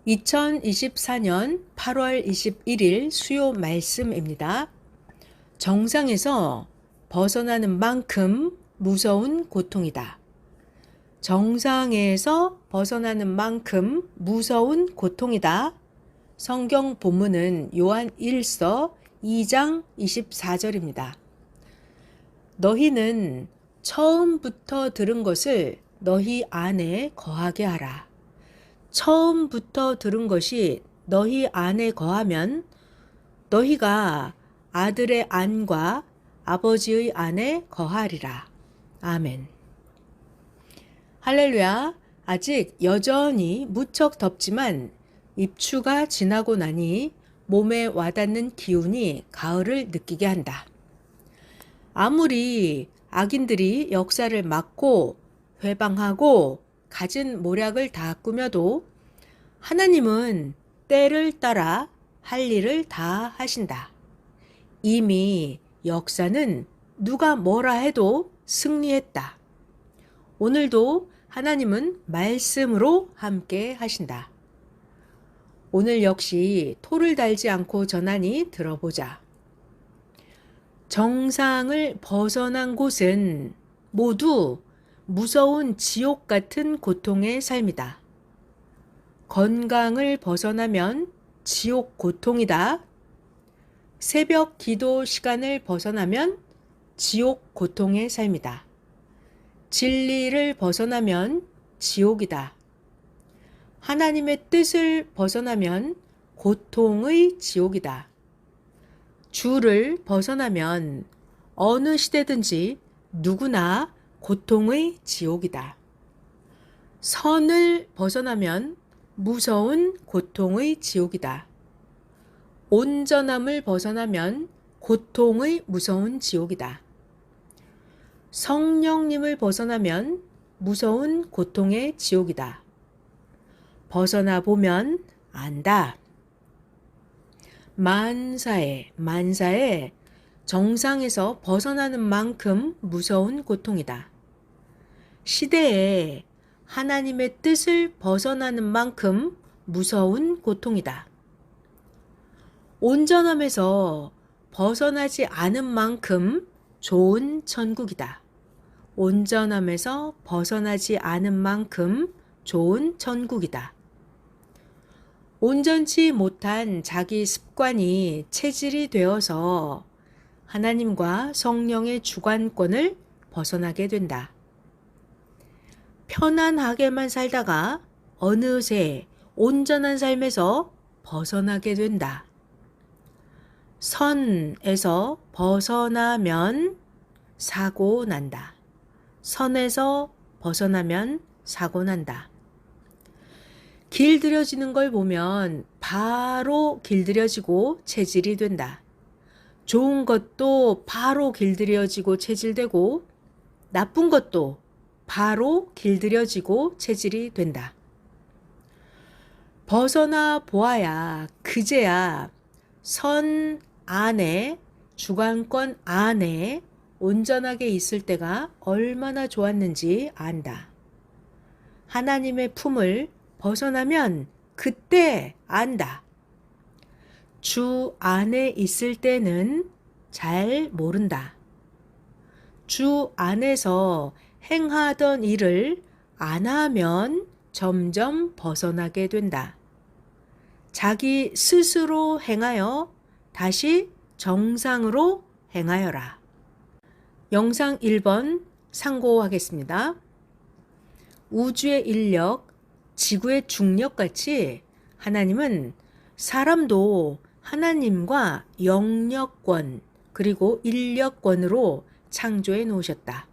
2024년 8월 21일 수요 말씀입니다. 정상에서 벗어나는 만큼 무서운 고통이다. 정상에서 벗어나는 만큼 무서운 고통이다. 성경 본문은 요한 1서 2장 24절입니다. 너희는 처음부터 들은 것을 너희 안에 거하게 하라. 처음부터 들은 것이 너희 안에 거하면 너희가 아들의 안과 아버지의 안에 거하리라. 아멘. 할렐루야. 아직 여전히 무척 덥지만 입추가 지나고 나니 몸에 와닿는 기운이 가을을 느끼게 한다. 아무리 악인들이 역사를 막고 회방하고 갖은 모략을 다 꾸며도 하나님은 때를 따라 할 일을 다 하신다. 이미 역사는 누가 뭐라 해도 승리했다. 오늘도 하나님은 말씀으로 함께 하신다. 오늘 역시 토를 달지 않고 전하니 들어보자. 정상을 벗어난 곳은 모두 무서운 지옥 같은 고통의 삶이다. 건강을 벗어나면 지옥 고통이다. 새벽 기도 시간을 벗어나면 지옥 고통의 삶이다. 진리를 벗어나면 지옥이다. 하나님의 뜻을 벗어나면 고통의 지옥이다. 주를 벗어나면 어느 시대든지 누구나 고통의 지옥이다. 선을 벗어나면 무서운 고통의 지옥이다. 온전함을 벗어나면 고통의 무서운 지옥이다. 성령님을 벗어나면 무서운 고통의 지옥이다. 벗어나 보면 안다. 만사에 정상에서 벗어나는 만큼 무서운 고통이다. 시대에 하나님의 뜻을 벗어나는 만큼 무서운 고통이다. 온전함에서 벗어나지 않은 만큼 좋은 천국이다. 온전함에서 벗어나지 않은 만큼 좋은 천국이다. 온전치 못한 자기 습관이 체질이 되어서 하나님과 성령의 주관권을 벗어나게 된다. 편안하게만 살다가 어느새 온전한 삶에서 벗어나게 된다. 선에서 벗어나면 사고 난다. 선에서 벗어나면 사고 난다. 길들여지는 걸 보면 바로 길들여지고 체질이 된다. 좋은 것도 바로 길들여지고 체질되고 나쁜 것도 바로 길들여지고 체질이 된다. 벗어나 보아야 그제야 선 안에 주관권 안에 온전하게 있을 때가 얼마나 좋았는지 안다. 하나님의 품을 벗어나면 그때 안다. 주 안에 있을 때는 잘 모른다. 주 안에서 행하던 일을 안 하면 점점 벗어나게 된다. 자기 스스로 행하여 다시 정상으로 행하여라. 영상 1번 상고하겠습니다. 우주의 인력, 지구의 중력같이 하나님은 사람도 하나님과 영역권 그리고 인력권으로 창조해 놓으셨다.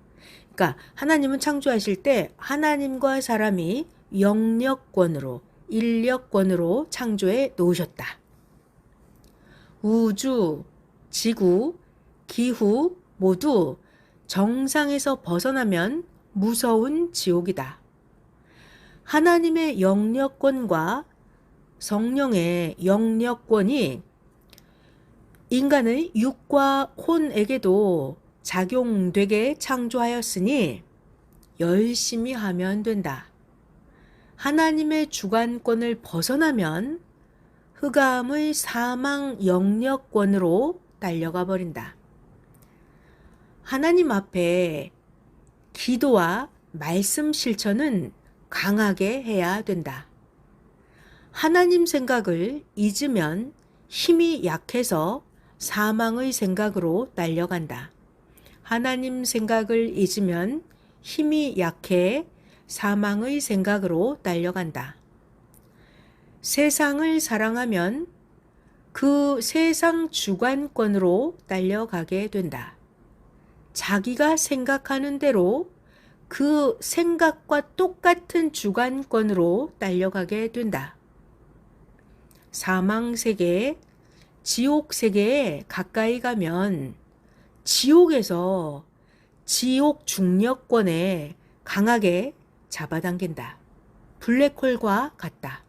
그러니까 하나님은 창조하실 때 하나님과 사람이 영역권으로 인력권으로 창조해 놓으셨다. 우주, 지구, 기후 모두 정상에서 벗어나면 무서운 지옥이다. 하나님의 영역권과 성령의 영역권이 인간의 육과 혼에게도 작용되게 창조하였으니 열심히 하면 된다. 하나님의 주관권을 벗어나면 흑암의 사망 영역권으로 딸려가 버린다. 하나님 앞에 기도와 말씀 실천은 강하게 해야 된다. 하나님 생각을 잊으면 힘이 약해서 사망의 생각으로 딸려간다. 하나님 생각을 잊으면 힘이 약해 사망의 생각으로 딸려간다. 세상을 사랑하면 그 세상 주관권으로 딸려가게 된다. 자기가 생각하는 대로 그 생각과 똑같은 주관권으로 딸려가게 된다. 사망 세계, 지옥 세계에 가까이 가면 지옥에서 지옥 중력권에 강하게 잡아당긴다. 블랙홀과 같다.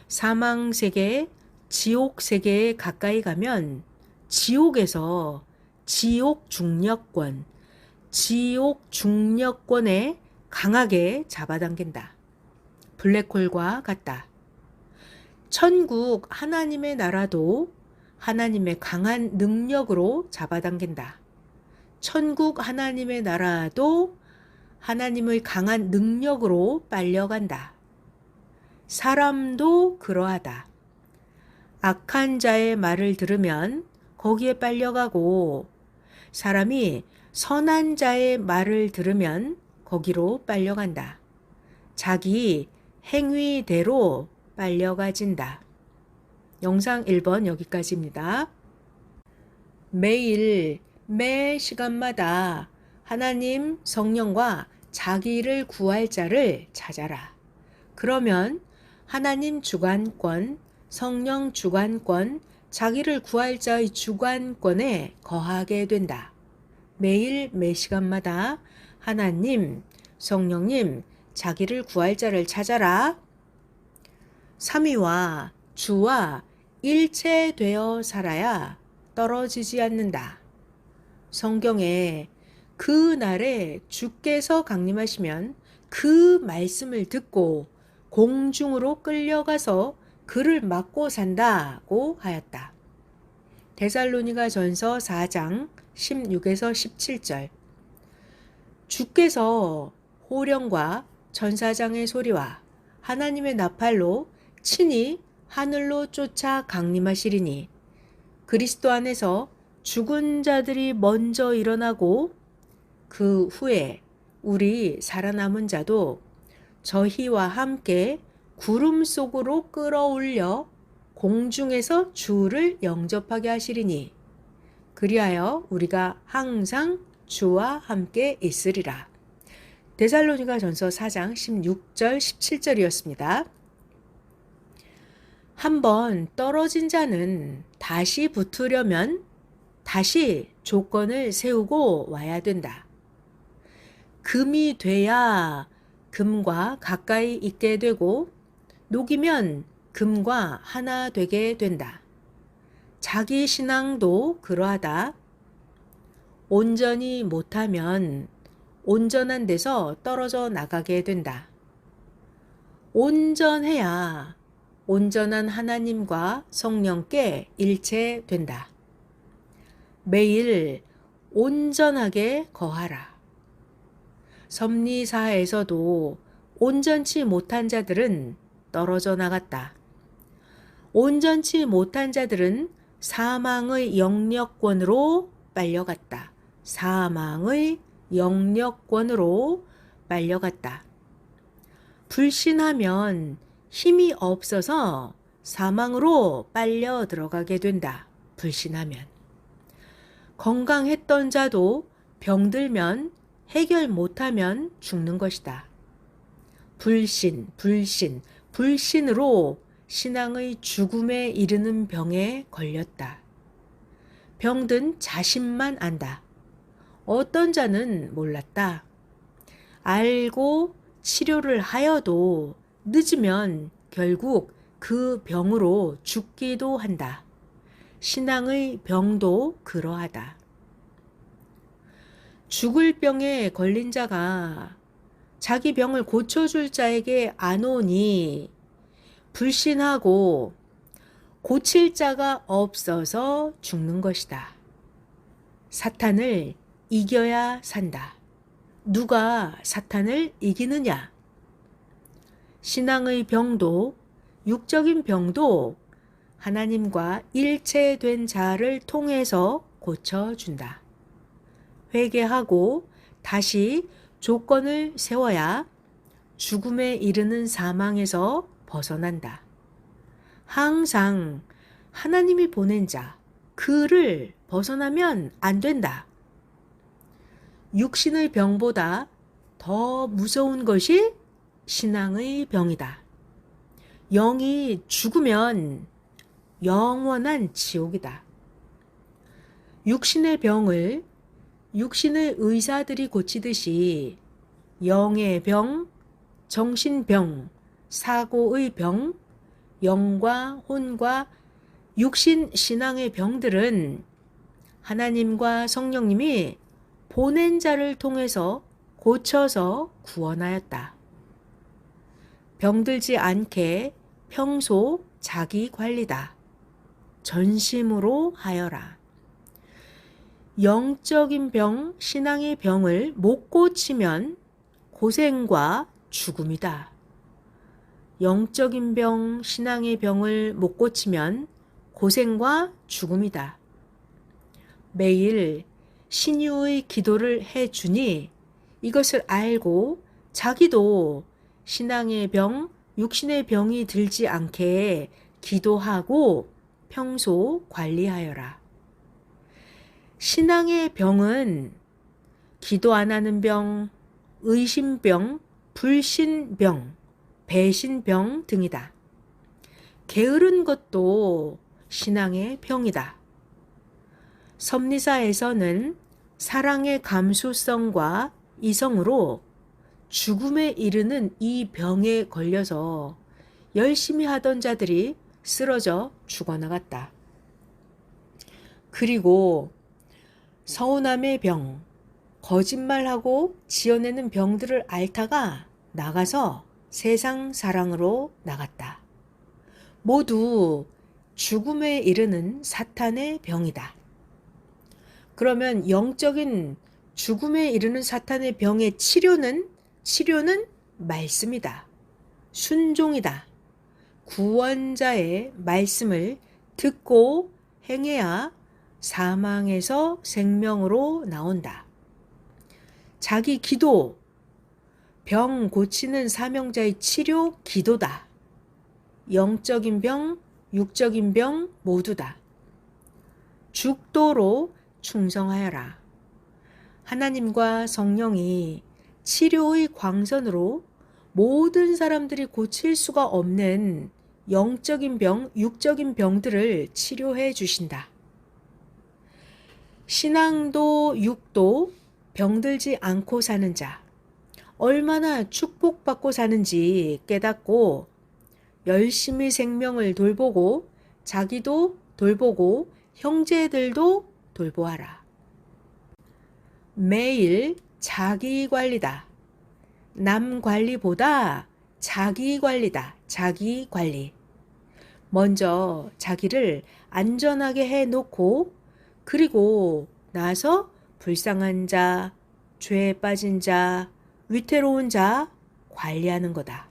사망 세계, 지옥 세계에 가까이 가면 지옥에서 지옥 중력권, 지옥 중력권에 강하게 잡아당긴다. 블랙홀과 같다. 천국 하나님의 나라도 하나님의 강한 능력으로 잡아당긴다. 천국 하나님의 나라도 하나님의 강한 능력으로 빨려간다. 사람도 그러하다. 악한 자의 말을 들으면 거기에 빨려가고 사람이 선한 자의 말을 들으면 거기로 빨려간다. 자기 행위대로 빨려가진다. 영상 1번 여기까지입니다. 매일 매 시간마다 하나님 성령과 자기를 구할 자를 찾아라. 그러면 하나님 주관권, 성령 주관권, 자기를 구할 자의 주관권에 거하게 된다. 매일 매 시간마다 하나님, 성령님, 자기를 구할 자를 찾아라. 삼위와 주와 일체되어 살아야 떨어지지 않는다. 성경에 그 날에 주께서 강림하시면 그 말씀을 듣고 공중으로 끌려가서 그를 맞고 산다고 하였다. 데살로니가 전서 4장 16에서 17절. 주께서 호령과 천사장의 소리와 하나님의 나팔로 친히 하늘로 쫓아 강림하시리니 그리스도 안에서 죽은 자들이 먼저 일어나고 그 후에 우리 살아남은 자도 저희와 함께 구름 속으로 끌어올려 공중에서 주를 영접하게 하시리니 그리하여 우리가 항상 주와 함께 있으리라. 데살로니가 전서 4장 16절 17절이었습니다. 한번 떨어진 자는 다시 붙으려면 다시 조건을 세우고 와야 된다. 금이 돼야 금과 가까이 있게 되고 녹이면 금과 하나 되게 된다. 자기 신앙도 그러하다. 온전히 못하면 온전한 데서 떨어져 나가게 된다. 온전해야 온전한 하나님과 성령께 일체된다. 매일 온전하게 거하라. 섭리사에서도 온전치 못한 자들은 떨어져 나갔다. 온전치 못한 자들은 사망의 영역권으로 빨려갔다. 사망의 영역권으로 빨려갔다. 불신하면 힘이 없어서 사망으로 빨려 들어가게 된다. 불신하면. 건강했던 자도 병들면 해결 못하면 죽는 것이다. 불신으로 신앙의 죽음에 이르는 병에 걸렸다. 병든 자신만 안다. 어떤 자는 몰랐다. 알고 치료를 하여도 늦으면 결국 그 병으로 죽기도 한다. 신앙의 병도 그러하다. 죽을 병에 걸린 자가 자기 병을 고쳐줄 자에게 안 오니 불신하고 고칠 자가 없어서 죽는 것이다. 사탄을 이겨야 산다. 누가 사탄을 이기느냐? 신앙의 병도 육적인 병도 하나님과 일체된 자를 통해서 고쳐준다. 회개하고 다시 조건을 세워야 죽음에 이르는 사망에서 벗어난다. 항상 하나님이 보낸 자, 그를 벗어나면 안 된다. 육신의 병보다 더 무서운 것이 신앙의 병이다. 영이 죽으면 영원한 지옥이다. 육신의 병을 육신의 의사들이 고치듯이 영의 병, 정신병, 사고의 병, 영과 혼과 육신 신앙의 병들은 하나님과 성령님이 보낸 자를 통해서 고쳐서 구원하였다. 병들지 않게 평소 자기 관리다. 전심으로 하여라. 영적인 병, 신앙의 병을 못 고치면 고생과 죽음이다. 영적인 병, 신앙의 병을 못 고치면 고생과 죽음이다. 매일 신유의 기도를 해주니 이것을 알고 자기도 신앙의 병, 육신의 병이 들지 않게 기도하고 평소 관리하여라. 신앙의 병은 기도 안 하는 병, 의심병, 불신병, 배신병 등이다. 게으른 것도 신앙의 병이다. 섭리사에서는 사랑의 감수성과 이성으로 죽음에 이르는 이 병에 걸려서 열심히 하던 자들이 쓰러져 죽어나갔다. 그리고 서운함의 병, 거짓말하고 지어내는 병들을 앓다가 나가서 세상 사랑으로 나갔다. 모두 죽음에 이르는 사탄의 병이다. 그러면 영적인 죽음에 이르는 사탄의 병의 치료는 말씀이다. 순종이다. 구원자의 말씀을 듣고 행해야 사망에서 생명으로 나온다. 자기 기도, 병 고치는 사명자의 치료 기도다. 영적인 병, 육적인 병 모두다. 죽도록 충성하여라. 하나님과 성령이 치료의 광선으로 모든 사람들이 고칠 수가 없는 영적인 병, 육적인 병들을 치료해 주신다. 신앙도 육도 병들지 않고 사는 자, 얼마나 축복받고 사는지 깨닫고 열심히 생명을 돌보고 자기도 돌보고 형제들도 돌보아라. 매일 자기 관리다. 남 관리보다 자기 관리다. 자기 관리. 먼저 자기를 안전하게 해놓고 그리고 나서 불쌍한 자, 죄에 빠진 자, 위태로운 자 관리하는 거다.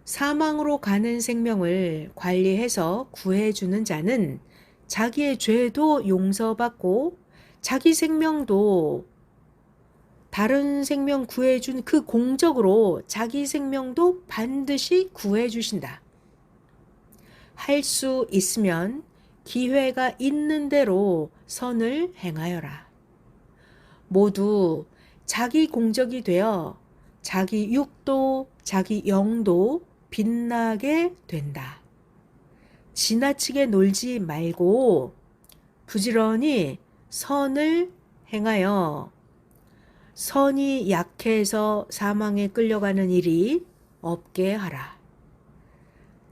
사망으로 가는 생명을 관리해서 구해주는 자는 자기의 죄도 용서받고 자기 생명도 다른 생명 구해준 그 공적으로 자기 생명도 반드시 구해주신다. 할 수 있으면 기회가 있는 대로 선을 행하여라. 모두 자기 공적이 되어 자기 육도, 자기 영도 빛나게 된다. 지나치게 놀지 말고 부지런히 선을 행하여 선이 약해서 사망에 끌려가는 일이 없게 하라.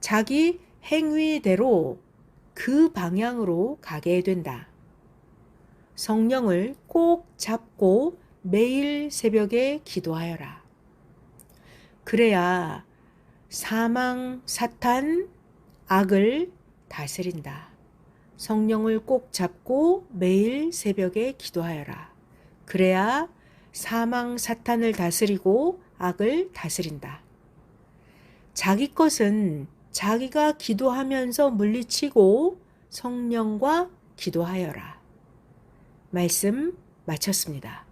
자기 행위대로 그 방향으로 가게 된다. 성령을 꼭 잡고 매일 새벽에 기도하여라. 그래야 사망, 사탄, 악을 다스린다. 성령을 꼭 잡고 매일 새벽에 기도하여라. 그래야 사망, 사탄을 다스리고 악을 다스린다. 자기 것은 자기가 기도하면서 물리치고 성령과 기도하여라. 말씀 마쳤습니다.